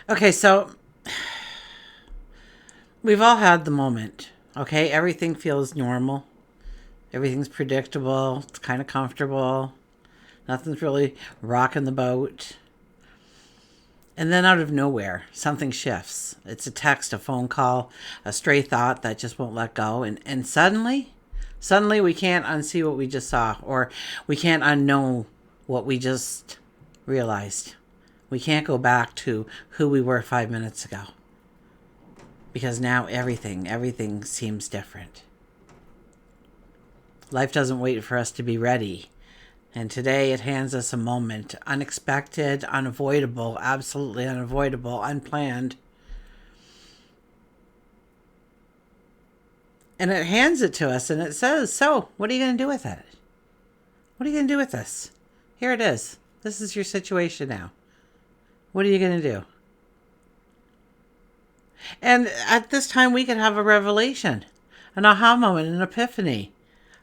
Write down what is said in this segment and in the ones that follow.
Okay, so we've all had the moment. Okay, everything feels normal. Everything's predictable. It's kind of comfortable. Nothing's really rocking the boat. And then out of nowhere, something shifts. It's a text, a phone call, a stray thought that just won't let go. And suddenly we can't unsee what we just saw, or we can't unknow what we just realized. We can't go back to who we were 5 minutes ago. Because now everything seems different. Life doesn't wait for us to be ready. And today it hands us a moment, unexpected, unavoidable, absolutely unavoidable, unplanned. And it hands it to us and it says, so, what are you going to do with it? What are you going to do with this? Here it is. This is your situation now. What are you going to do? And at this time, we could have a revelation, an aha moment, an epiphany.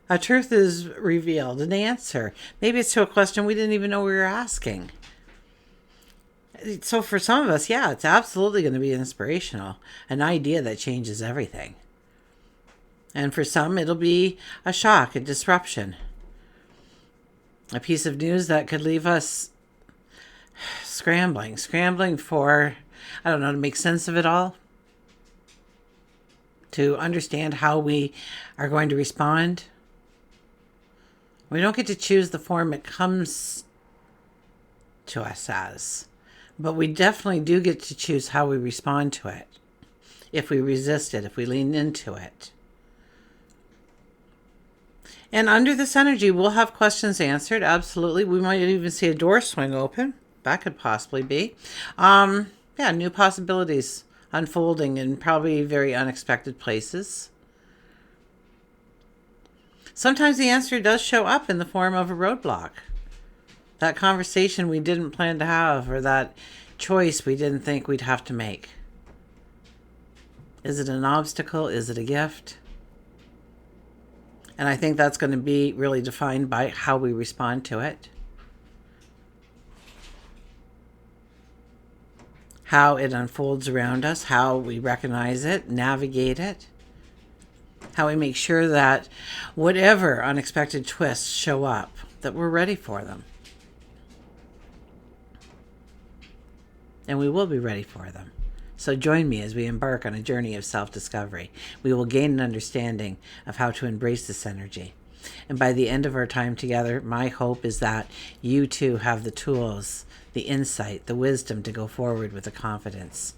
A truth is revealed, an answer. Maybe it's to a question we didn't even know we were asking. So for some of us, yeah, it's absolutely going to be inspirational. An idea that changes everything. And for some, it'll be a shock, a disruption. A piece of news that could leave us scrambling for, I don't know, to make sense of it all. To understand how we are going to respond. We don't get to choose the form it comes to us as, but we definitely do get to choose how we respond to it. If we resist it, if we lean into it. And under this energy, we'll have questions answered. Absolutely. We might even see a door swing open. That could possibly be. New possibilities unfolding in probably very unexpected places. Sometimes the answer does show up in the form of a roadblock. That conversation we didn't plan to have, or that choice we didn't think we'd have to make. Is it an obstacle? Is it a gift? And I think that's going to be really defined by how we respond to it. How it unfolds around us, how we recognize it, navigate it. How we make sure that whatever unexpected twists show up, that we're ready for them. And we will be ready for them. So join me as we embark on a journey of self-discovery. We will gain an understanding of how to embrace this energy. And by the end of our time together, my hope is that you too have the tools, the insight, the wisdom to go forward with a confidence,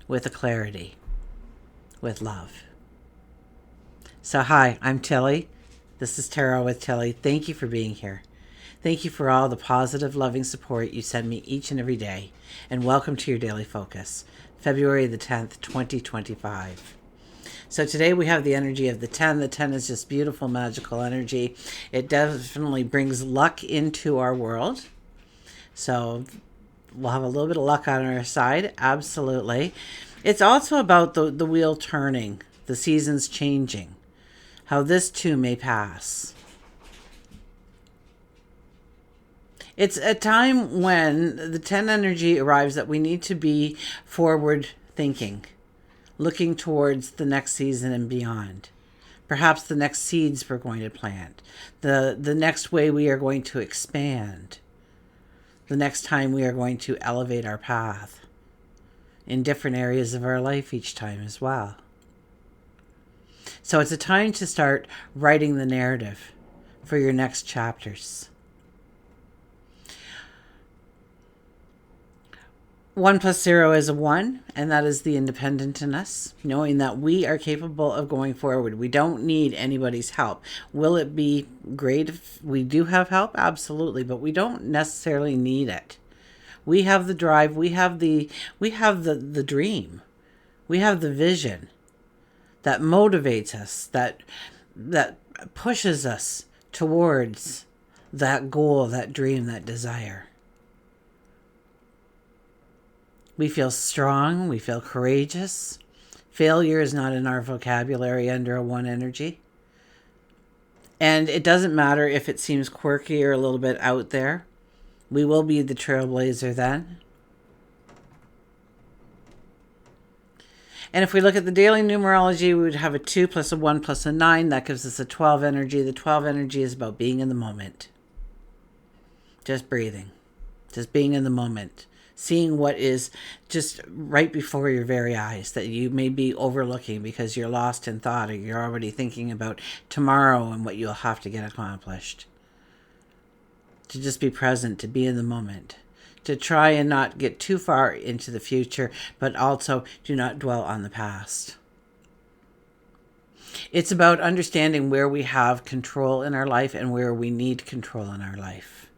with a clarity, with love. So hi, I'm Tilly. This is Tarot with Tilly. Thank you for being here. Thank you for all the positive, loving support you send me each and every day. And welcome to your daily focus, February the 10th, 2025. So today we have the energy of the 10. The 10 is just beautiful, magical energy. It definitely brings luck into our world. So we'll have a little bit of luck on our side. Absolutely. It's also about the wheel turning, the seasons changing. How this too may pass. It's a time when the 10 energy arrives that we need to be forward thinking, looking towards the next season and beyond. Perhaps the next seeds we're going to plant, the next way we are going to expand, the next time we are going to elevate our path in different areas of our life each time as well. So it's a time to start writing the narrative for your next chapters. 1 + 0 is a 1, and that is the independent in us, knowing that we are capable of going forward. We don't need anybody's help. Will it be great if we do have help? Absolutely, but we don't necessarily need it. We have the drive, we have the dream. We have the vision that motivates us, that pushes us towards that goal, that dream, that desire. We feel strong, we feel courageous. Failure is not in our vocabulary under a 1 energy. And it doesn't matter if it seems quirky or a little bit out there. We will be the trailblazer then. And if we look at the daily numerology, we would have a 2 plus a 1 plus a 9. That gives us a 12 energy. The 12 energy is about being in the moment. Just breathing. Just being in the moment. Seeing what is just right before your very eyes that you may be overlooking because you're lost in thought, or you're already thinking about tomorrow and what you'll have to get accomplished. To just be present, to be in the moment. To try and not get too far into the future, but also do not dwell on the past. It's about understanding where we have control in our life and where we need control in our life.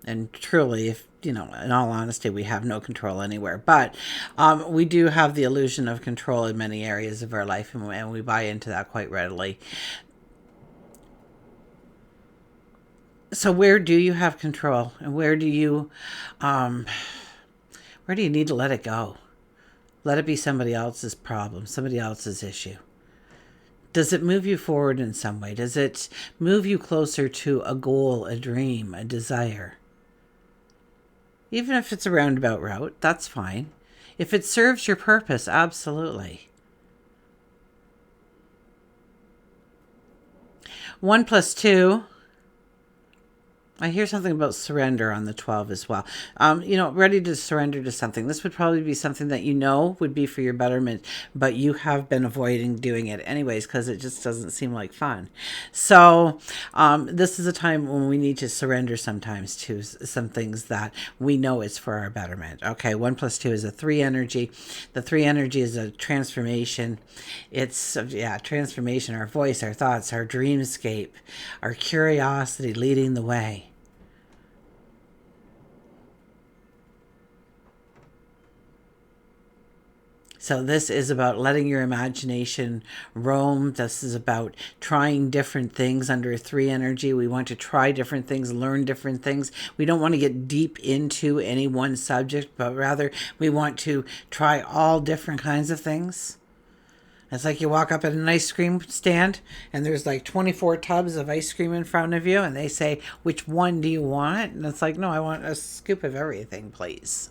And truly, if in all honesty, we have no control anywhere. But we do have the illusion of control in many areas of our life, and we buy into that quite readily. So where do you have control, and where do you need to let it go? Let it be somebody else's problem, somebody else's issue. Does it move you forward in some way? Does it move you closer to a goal, a dream, a desire? Even if it's a roundabout route, that's fine. If it serves your purpose, absolutely. 1 plus 2. I hear something about surrender on the 12 as well. Ready to surrender to something. This would probably be something that would be for your betterment, but you have been avoiding doing it anyways because it just doesn't seem like fun. So this is a time when we need to surrender sometimes to some things that we know is for our betterment. Okay, 1 plus 2 is a 3 energy. The 3 energy is a transformation. It's, transformation, our voice, our thoughts, our dreamscape, our curiosity leading the way. So this is about letting your imagination roam. This is about trying different things under 3 energy. We want to try different things, learn different things. We don't want to get deep into any one subject, but rather we want to try all different kinds of things. It's like you walk up at an ice cream stand and there's like 24 tubs of ice cream in front of you and they say, which one do you want? And it's like, no, I want a scoop of everything, please.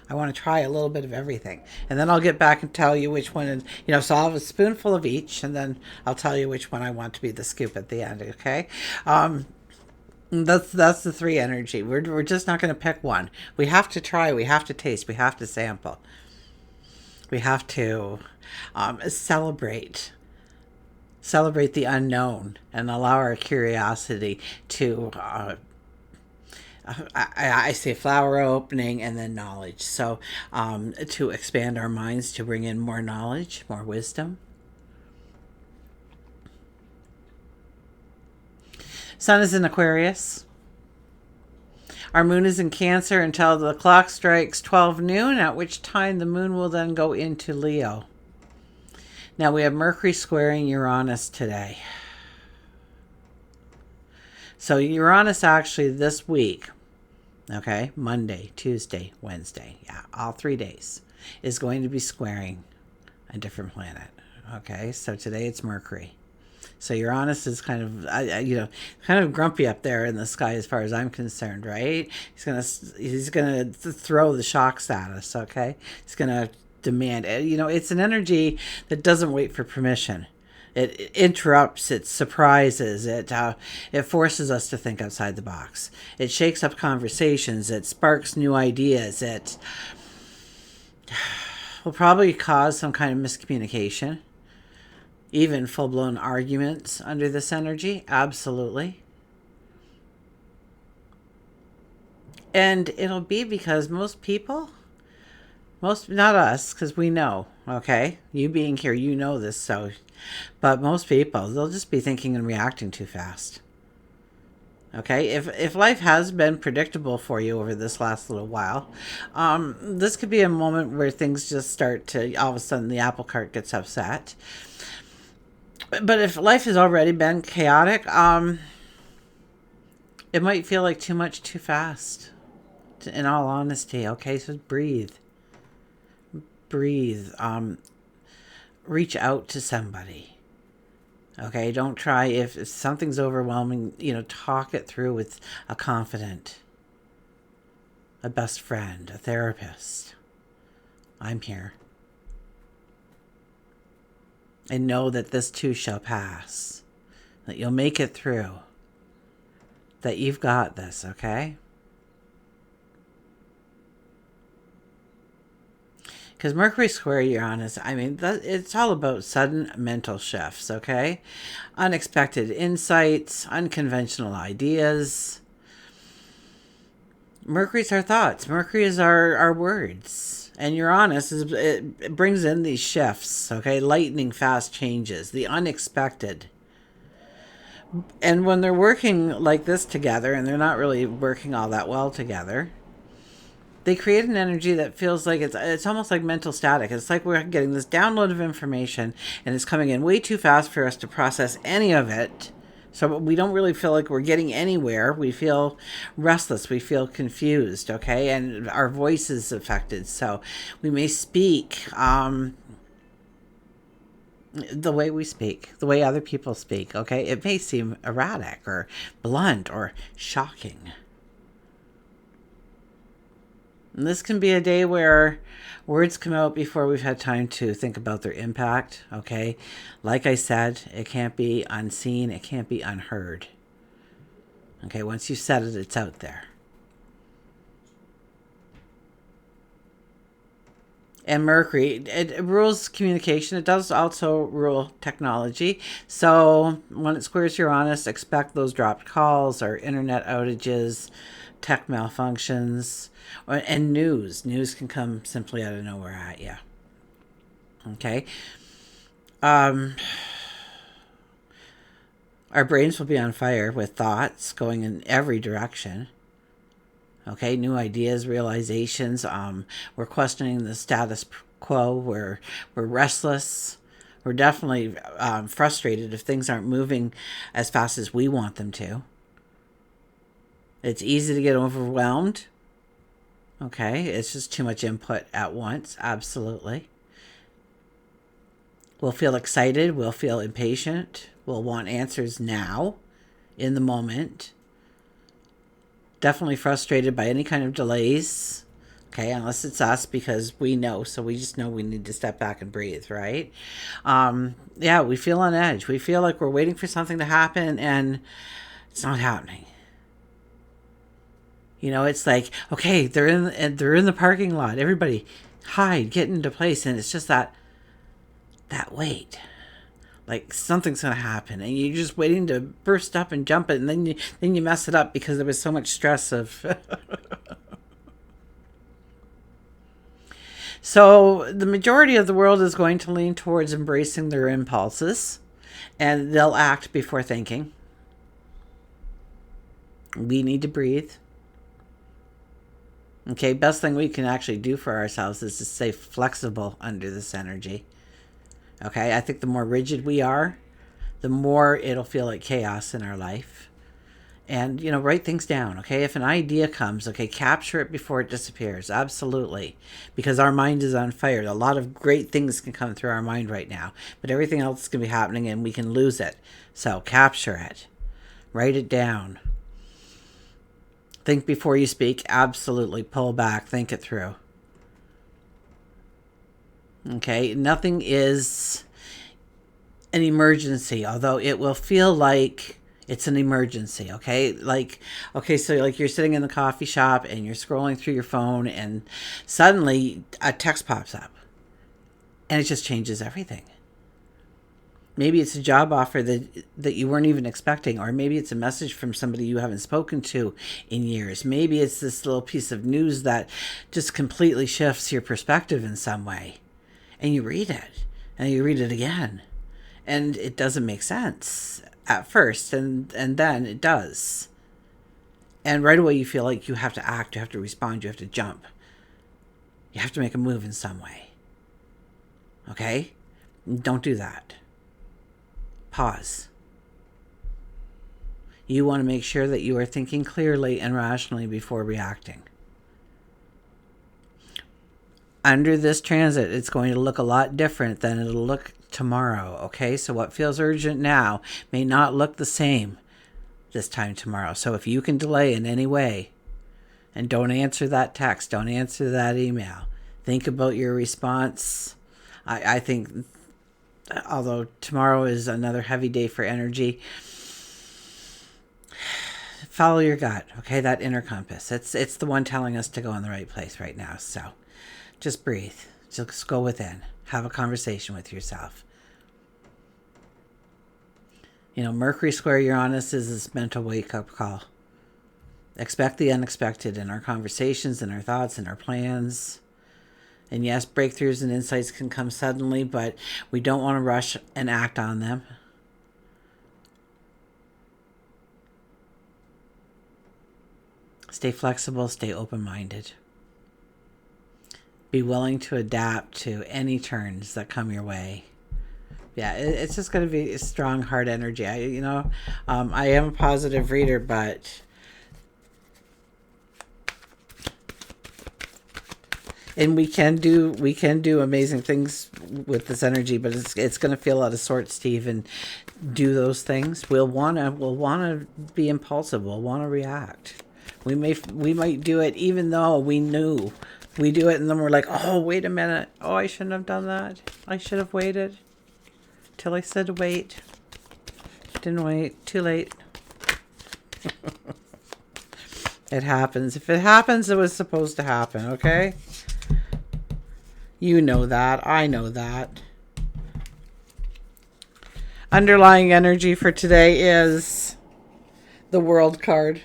I want to try a little bit of everything. And then I'll get back and tell you which one. So I'll have a spoonful of each, and then I'll tell you which one I want to be the scoop at the end, okay? That's the 3 energy. We're just not going to pick one. We have to try. We have to taste. We have to sample. We have to celebrate the unknown and allow our curiosity to... I say flower opening and then knowledge. So to expand our minds, to bring in more knowledge, more wisdom. Sun is in Aquarius. Our moon is in Cancer until the clock strikes 12 noon, at which time the moon will then go into Leo. Now we have Mercury squaring Uranus today. So Uranus actually this week, okay, Monday, Tuesday, Wednesday, all 3 days, is going to be squaring a different planet. Okay, so today it's Mercury. So Uranus is kind of grumpy up there in the sky as far as I'm concerned, right? He's gonna throw the shocks at us. Okay, he's gonna demand. It's an energy that doesn't wait for permission. It interrupts, it surprises, it forces us to think outside the box. It shakes up conversations, it sparks new ideas, it will probably cause some kind of miscommunication, even full-blown arguments under this energy, absolutely. And it'll be because most people, not us, because we know, okay? You being here, you know this, so... But most people, they'll just be thinking and reacting too fast. Okay, if life has been predictable for you over this last little while, this could be a moment where things just start to, all of a sudden the apple cart gets upset. But if life has already been chaotic, it might feel like too much too fast, in all honesty. Okay, so breathe. Reach out to somebody. Okay, don't try, if something's overwhelming, talk it through with a confidant, a best friend, a therapist. I'm here. And know that this too shall pass. That you'll make it through. That you've got this, okay? Because Mercury square Uranus, I mean, it's all about sudden mental shifts, okay? Unexpected insights, unconventional ideas. Mercury's our thoughts. Mercury is our words. And Uranus, it brings in these shifts, okay? Lightning fast changes, the unexpected. And when they're working like this together, and they're not really working all that well together, they create an energy that feels like it's almost like mental static. It's like we're getting this download of information, and it's coming in way too fast for us to process any of it. So we don't really feel like we're getting anywhere. We feel restless. We feel confused, okay? And our voice is affected. So we may speak the way we speak, the way other people speak, okay? It may seem erratic or blunt or shocking. And this can be a day where words come out before we've had time to think about their impact, okay? Like I said, it can't be unseen. It can't be unheard. Okay, once you said it, it's out there. And Mercury, it rules communication. It does also rule technology. So when it squares Uranus, expect those dropped calls or internet outages, tech malfunctions, and news. News can come simply out of nowhere at you. Okay. Our brains will be on fire with thoughts going in every direction. Okay, new ideas, realizations. We're questioning the status quo. We're restless. We're definitely frustrated if things aren't moving as fast as we want them to. It's easy to get overwhelmed. Okay, it's just too much input at once. Absolutely. We'll feel excited. We'll feel impatient. We'll want answers now, in the moment. Definitely frustrated by any kind of delays. Okay, unless it's us, because we know. So we just know we need to step back and breathe, right? Yeah, we feel on edge. We feel like we're waiting for something to happen and it's not happening. You know, it's like, okay, they're in the parking lot. Everybody hide, get into place, and it's just that wait. Like something's gonna happen, and you're just waiting to burst up and jump it, and then you mess it up because there was so much stress of. So the majority of the world is going to lean towards embracing their impulses, and they'll act before thinking. We need to breathe. Okay, best thing we can actually do for ourselves is to stay flexible under this energy. Okay, I think the more rigid we are, the more it'll feel like chaos in our life. And, you know, write things down, okay? If an idea comes, okay, capture it before it disappears. Absolutely. Because our mind is on fire. A lot of great things can come through our mind right now, but everything else is going to be happening and we can lose it. So capture it. Write it down. Think before you speak. Absolutely. Pull back. Think it through. Okay, nothing is an emergency, although it will feel like it's an emergency, okay? So like you're sitting in the coffee shop and you're scrolling through your phone and suddenly a text pops up and it just changes everything. Maybe it's a job offer that you weren't even expecting, or maybe it's a message from somebody you haven't spoken to in years. Maybe it's this little piece of news that just completely shifts your perspective in some way. And you read it, and you read it again, and it doesn't make sense at first, and then it does. And right away you feel like you have to act, you have to respond, you have to jump. You have to make a move in some way. Okay? Don't do that. Pause. You want to make sure that you are thinking clearly and rationally before reacting. Under this transit, it's going to look a lot different than it'll look tomorrow, okay? So what feels urgent now may not look the same this time tomorrow. So if you can delay in any way, and don't answer that text, don't answer that email, think about your response. I think although tomorrow is another heavy day for energy, follow your gut, okay? That inner compass. It's the one telling us to go in the right place right now. So just breathe. Just go within. Have a conversation with yourself. Mercury square Uranus is this mental wake-up call. Expect the unexpected in our conversations, in our thoughts, in our plans. And yes, breakthroughs and insights can come suddenly, but we don't want to rush and act on them. Stay flexible, stay open-minded. Be willing to adapt to any turns that come your way. Yeah, it's just going to be a strong, hard energy. I am a positive reader, but and we can do amazing things with this energy, but it's going to feel out of sorts to even do those things. We'll wanna be impulsive. We'll want to react. We might do it even though we knew. We do it and then we're like, oh, wait a minute. Oh, I shouldn't have done that. I should have waited till I said to wait. Didn't wait. Too late. It happens. If it happens, it was supposed to happen, okay? You know that. I know that. Underlying energy for today is the World card.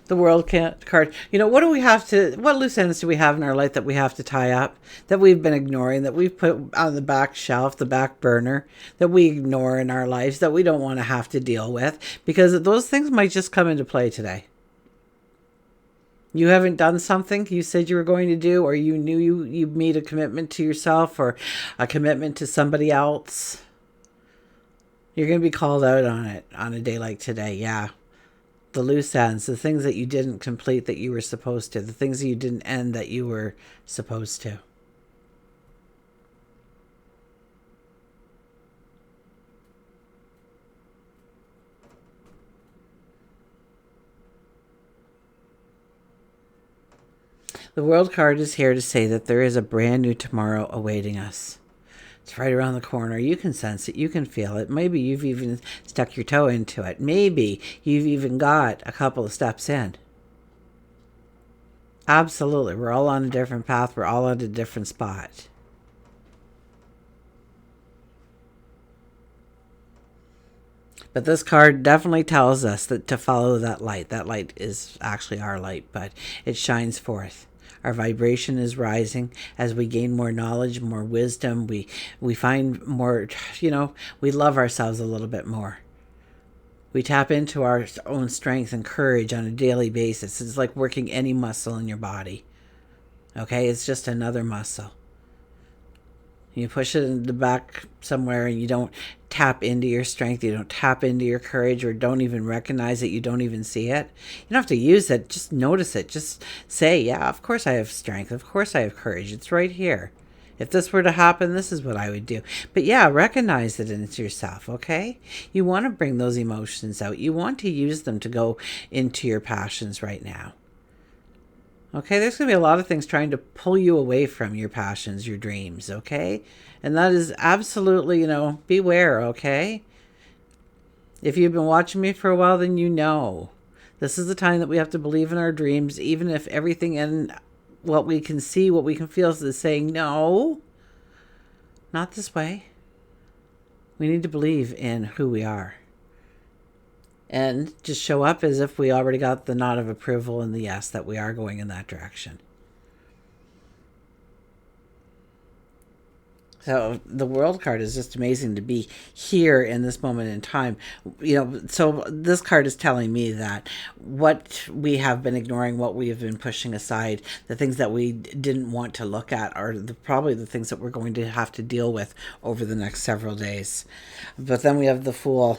The World card. What loose ends do we have in our life that we have to tie up, that we've been ignoring, that we've put on the back shelf, the back burner, that we ignore in our lives, that we don't want to have to deal with, because those things might just come into play today. You haven't done something you said you were going to do, or you knew you made a commitment to yourself or a commitment to somebody else. You're going to be called out on it on a day like today. Yeah. The loose ends, the things that you didn't complete that you were supposed to, the things that you didn't end that you were supposed to. The World card is here to say that there is a brand new tomorrow awaiting us. It's right around the corner. You can sense it. You can feel it. Maybe you've even stuck your toe into it. Maybe you've even got a couple of steps in. Absolutely. We're all on a different path. We're all at a different spot. But this card definitely tells us that to follow that light. That light is actually our light, but it shines forth. Our vibration is rising as we gain more knowledge, more wisdom. We find more, we love ourselves a little bit more. We tap into our own strength and courage on a daily basis. It's like working any muscle in your body. Okay, it's just another muscle. You push it in the back somewhere and you don't tap into your strength. You don't tap into your courage, or don't even recognize it. You don't even see it. You don't have to use it. Just notice it. Just say, yeah, of course I have strength. Of course I have courage. It's right here. If this were to happen, this is what I would do. But yeah, recognize it into yourself, okay? You want to bring those emotions out. You want to use them to go into your passions right now. Okay, there's going to be a lot of things trying to pull you away from your passions, your dreams, okay? And that is absolutely, beware, okay? If you've been watching me for a while, then you know. This is the time that we have to believe in our dreams, even if everything in what we can see, what we can feel is saying, no, not this way. We need to believe in who we are. And just show up as if we already got the nod of approval and the yes, that we are going in that direction. So the World card is just amazing to be here in this moment in time. So this card is telling me that what we have been ignoring, what we have been pushing aside, the things that we didn't want to look at are probably the things that we're going to have to deal with over the next several days. But then we have the Fool.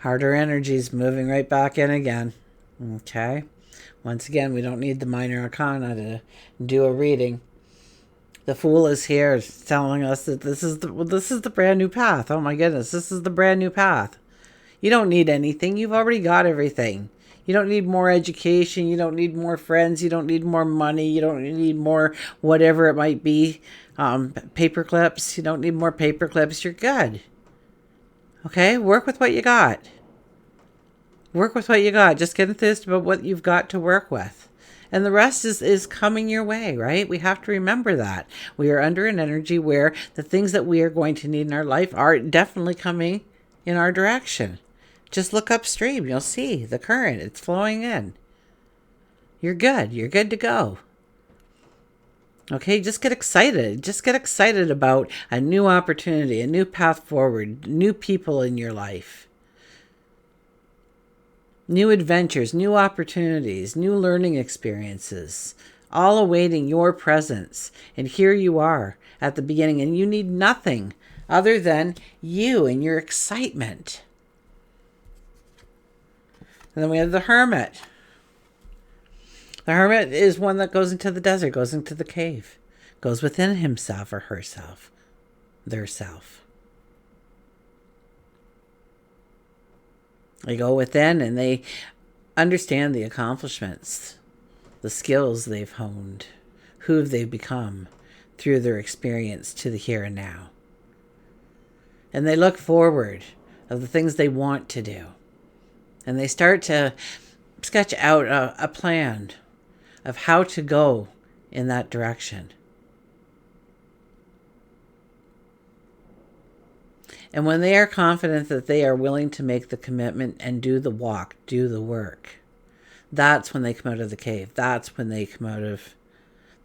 Harder energies moving right back in again. Okay. Once again, we don't need the minor arcana to do a reading. The Fool is here telling us that this is the brand new path. Oh my goodness, this is the brand new path. You don't need anything. You've already got everything. You don't need more education. You don't need more friends. You don't need more money. You don't need more whatever it might be. Paper clips. You don't need more paper clips. You're good. Okay? Work with what you got. Work with what you got. Just get enthused about what you've got to work with. And the rest is coming your way, right? We have to remember that. We are under an energy where the things that we are going to need in our life are definitely coming in our direction. Just look upstream. You'll see the current. It's flowing in. You're good. You're good to go. Okay, just get excited. Just get excited about a new opportunity, a new path forward, new people in your life. New adventures, new opportunities, new learning experiences, all awaiting your presence. And here you are at the beginning, and you need nothing other than you and your excitement. And then we have the Hermit. The Hermit is one that goes into the desert, goes into the cave, goes within himself or herself, their self. They go within and they understand the accomplishments, the skills they've honed, who they've become through their experience to the here and now. And they look forward of the things they want to do. And they start to sketch out a plan of how to go in that direction. And when they are confident that they are willing to make the commitment and do the walk, do the work, that's when they come out of the cave. That's when they come out of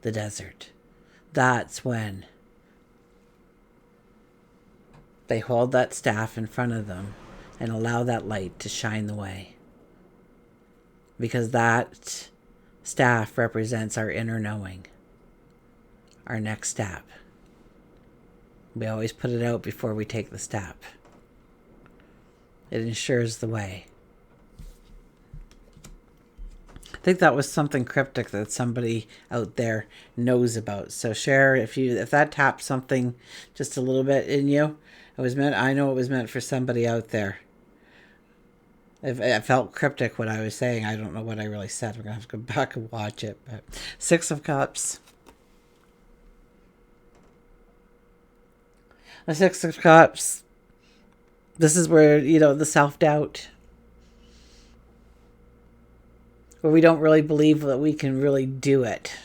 the desert. That's when they hold that staff in front of them and allow that light to shine the way. Because that staff represents our inner knowing, our next step. We always put it out before we take the step. It ensures the way. I think that was something cryptic that somebody out there knows about. So share if that tapped something just a little bit in you. I know it was meant for somebody out there. If it felt cryptic what I was saying, I don't know what I really said. We're gonna have to go back and watch it. But 6 of Cups. The 6 of Cups. This is where, the self-doubt. Where we don't really believe that we can really do it.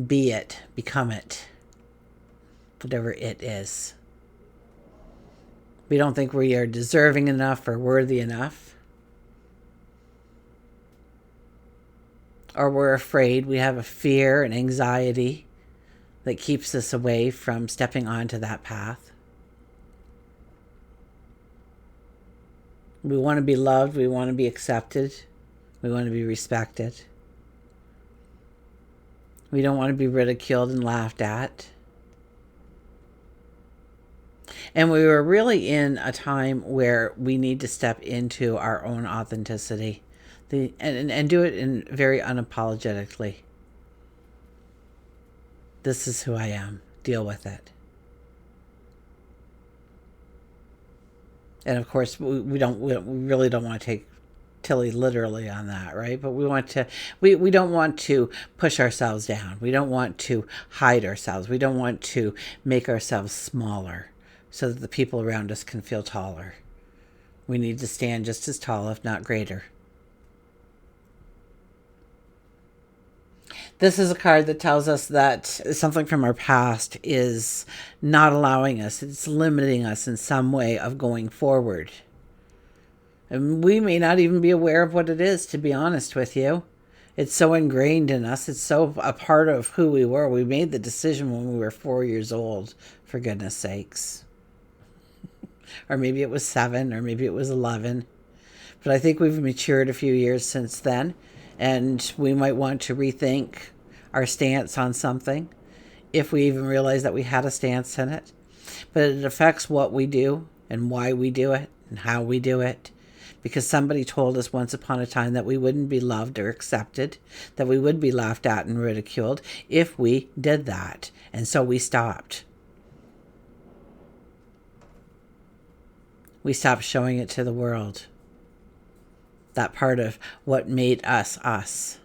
Be it. Become it. Whatever it is. We don't think we are deserving enough or worthy enough. Or we're afraid. We have a fear and anxiety that keeps us away from stepping onto that path. We want to be loved. We want to be accepted. We want to be respected. We don't want to be ridiculed and laughed at. And we were really in a time where we need to step into our own authenticity and do it very unapologetically. This is who I am. Deal with it. And of course, we really don't want to take Tilly literally on that, right? But we don't want to push ourselves down. We don't want to hide ourselves. We don't want to make ourselves smaller so that the people around us can feel taller. We need to stand just as tall, if not greater. This is a card that tells us that something from our past is not allowing us. It's limiting us in some way of going forward. And we may not even be aware of what it is, to be honest with you. It's so ingrained in us. It's so a part of who we were. We made the decision when we were 4 years old, for goodness sakes. Or maybe it was 7, or maybe it was 11. But I think we've matured a few years since then. And we might want to rethink our stance on something, if we even realize that we had a stance in it. But it affects what we do and why we do it and how we do it. Because somebody told us once upon a time that we wouldn't be loved or accepted, that we would be laughed at and ridiculed if we did that. And so we stopped. We stopped showing it to the world. that part of what made us us.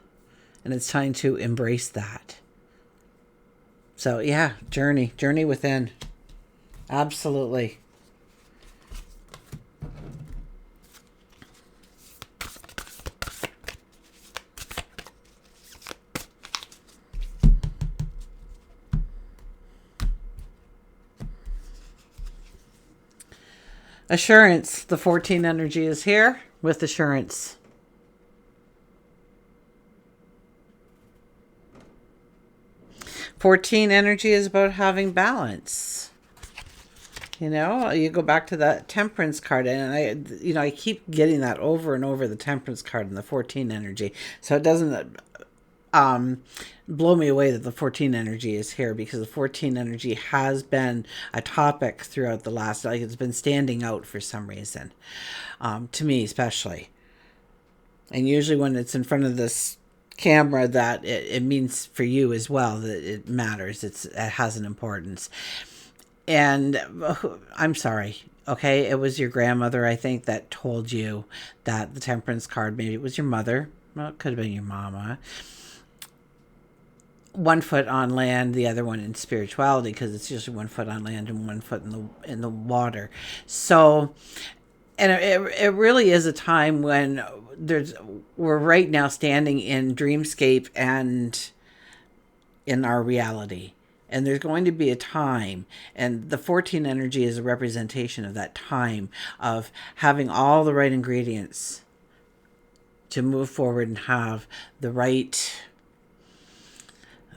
And it's time to embrace that. So yeah, journey within. Absolutely. Assurance. The 14 energy is here with assurance. '14 energy is about having balance. You know, you go back to that temperance card, and I keep getting that over and over, the temperance card and the 14 energy. So it doesn't blow me away that the 14 energy is here, because the 14 energy has been a topic throughout the last, like, it's been standing out for some reason, to me especially. And usually when it's in front of this camera, that it means for you as well, that it matters, it has an importance. And I'm sorry, okay, it was your grandmother, I think, that told you that the temperance card, maybe it was your mother, well, it could have been your mama, one foot on land, the other one in spirituality, because it's usually 1 foot on land and 1 foot in the water. So, and it really is a time when we're right now standing in dreamscape and in our reality. And there's going to be a time, and the 14 energy is a representation of that time of having all the right ingredients to move forward and have the right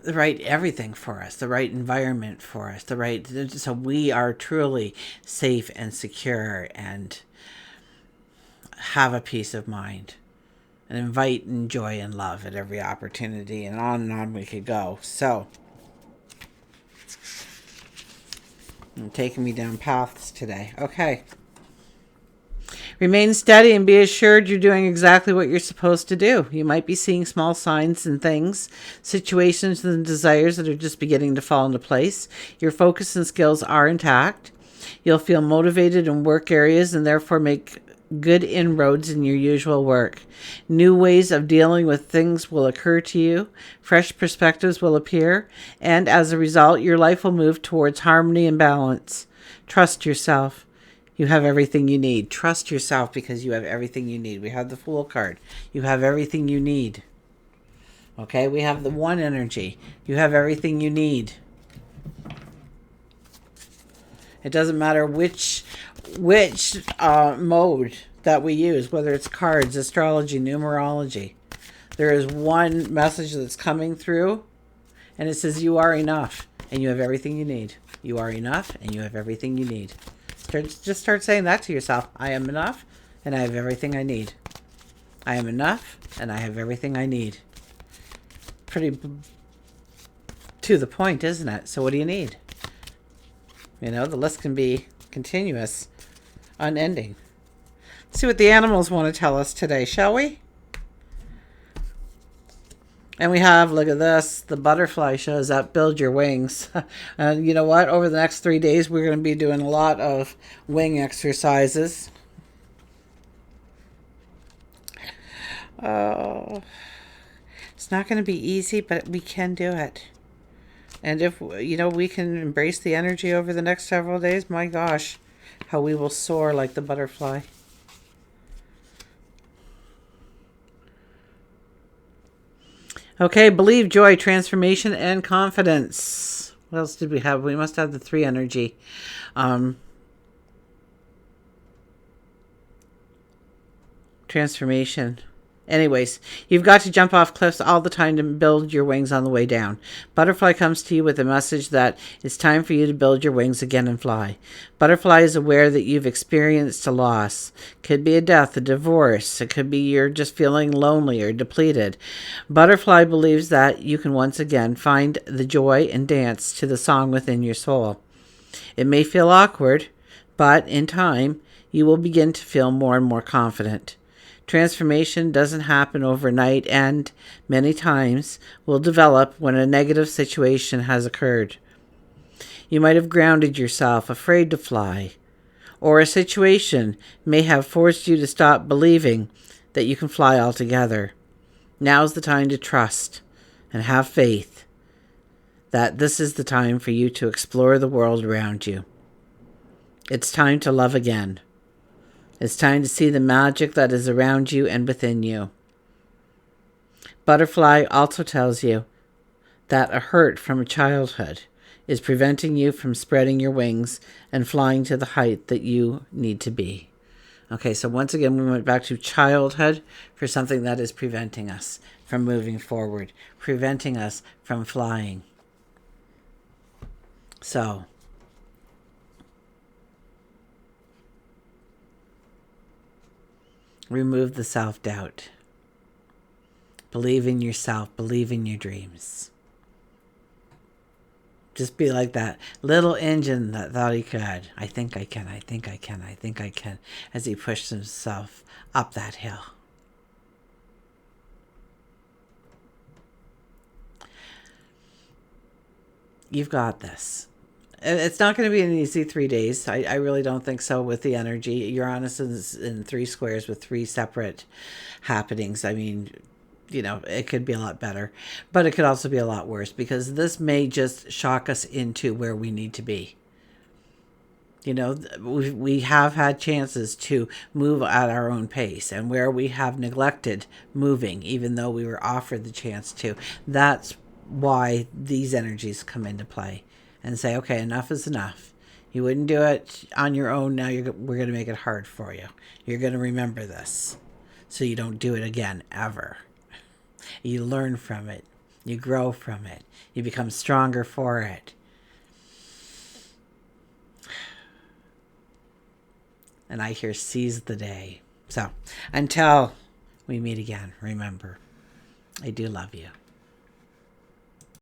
everything for us, the right environment for us, so we are truly safe and secure and have a peace of mind and invite and joy and love at every opportunity, and on we could go. So I'm taking me down paths today. Okay. Remain steady and be assured you're doing exactly what you're supposed to do. You might be seeing small signs and things, situations and desires that are just beginning to fall into place. Your focus and skills are intact. You'll feel motivated in work areas and therefore make good inroads in your usual work. New ways of dealing with things will occur to you. Fresh perspectives will appear. And as a result, your life will move towards harmony and balance. Trust yourself. You have everything you need. Trust yourself, because you have everything you need. We have the Fool card. You have everything you need. Okay, we have the 1 energy. You have everything you need. It doesn't matter which mode that we use, whether it's cards, astrology, numerology. There is one message that's coming through, and it says you are enough, and you have everything you need. You are enough, and you have everything you need. Just start saying that to yourself. I am enough, and I have everything I need. I am enough, and I have everything I need. Pretty to the point, isn't it? So what do you need? You know, the list can be continuous, unending. Let's see what the animals want to tell us today, shall we? And we have, look at this, the butterfly shows up, build your wings. And you know what? Over the next 3 days, we're going to be doing a lot of wing exercises. Oh, it's not going to be easy, but we can do it. And if, we can embrace the energy over the next several days, my gosh, how we will soar like the butterfly. Okay, believe, joy, transformation, and confidence. What else did we have? We must have the 3 energy. Transformation. Anyways, you've got to jump off cliffs all the time to build your wings on the way down. Butterfly comes to you with a message that it's time for you to build your wings again and fly. Butterfly is aware that you've experienced a loss. Could be a death, a divorce. It could be you're just feeling lonely or depleted. Butterfly believes that you can once again find the joy and dance to the song within your soul. It may feel awkward, but in time, you will begin to feel more and more confident. Transformation doesn't happen overnight and, many times, will develop when a negative situation has occurred. You might have grounded yourself, afraid to fly, or a situation may have forced you to stop believing that you can fly altogether. Now's the time to trust and have faith that this is the time for you to explore the world around you. It's time to love again. It's time to see the magic that is around you and within you. Butterfly also tells you that a hurt from childhood is preventing you from spreading your wings and flying to the height that you need to be. Okay, so once again, we went back to childhood for something that is preventing us from moving forward, preventing us from flying. So, remove the self-doubt. Believe in yourself. Believe in your dreams. Just be like that little engine that thought he could. I think I can. I think I can. I think I can. As he pushed himself up that hill. You've got this. It's not going to be an easy 3 days. I really don't think so with the energy. Uranus is in 3 squares with 3 separate happenings. I mean, it could be a lot better, but it could also be a lot worse because this may just shock us into where we need to be. We have had chances to move at our own pace, and where we have neglected moving, even though we were offered the chance to, that's why these energies come into play and say, okay, enough is enough. You wouldn't do it on your own. Now we're going to make it hard for you. You're going to remember this so you don't do it again, ever. You learn from it. You grow from it. You become stronger for it. And I hear seize the day. So until we meet again, remember, I do love you.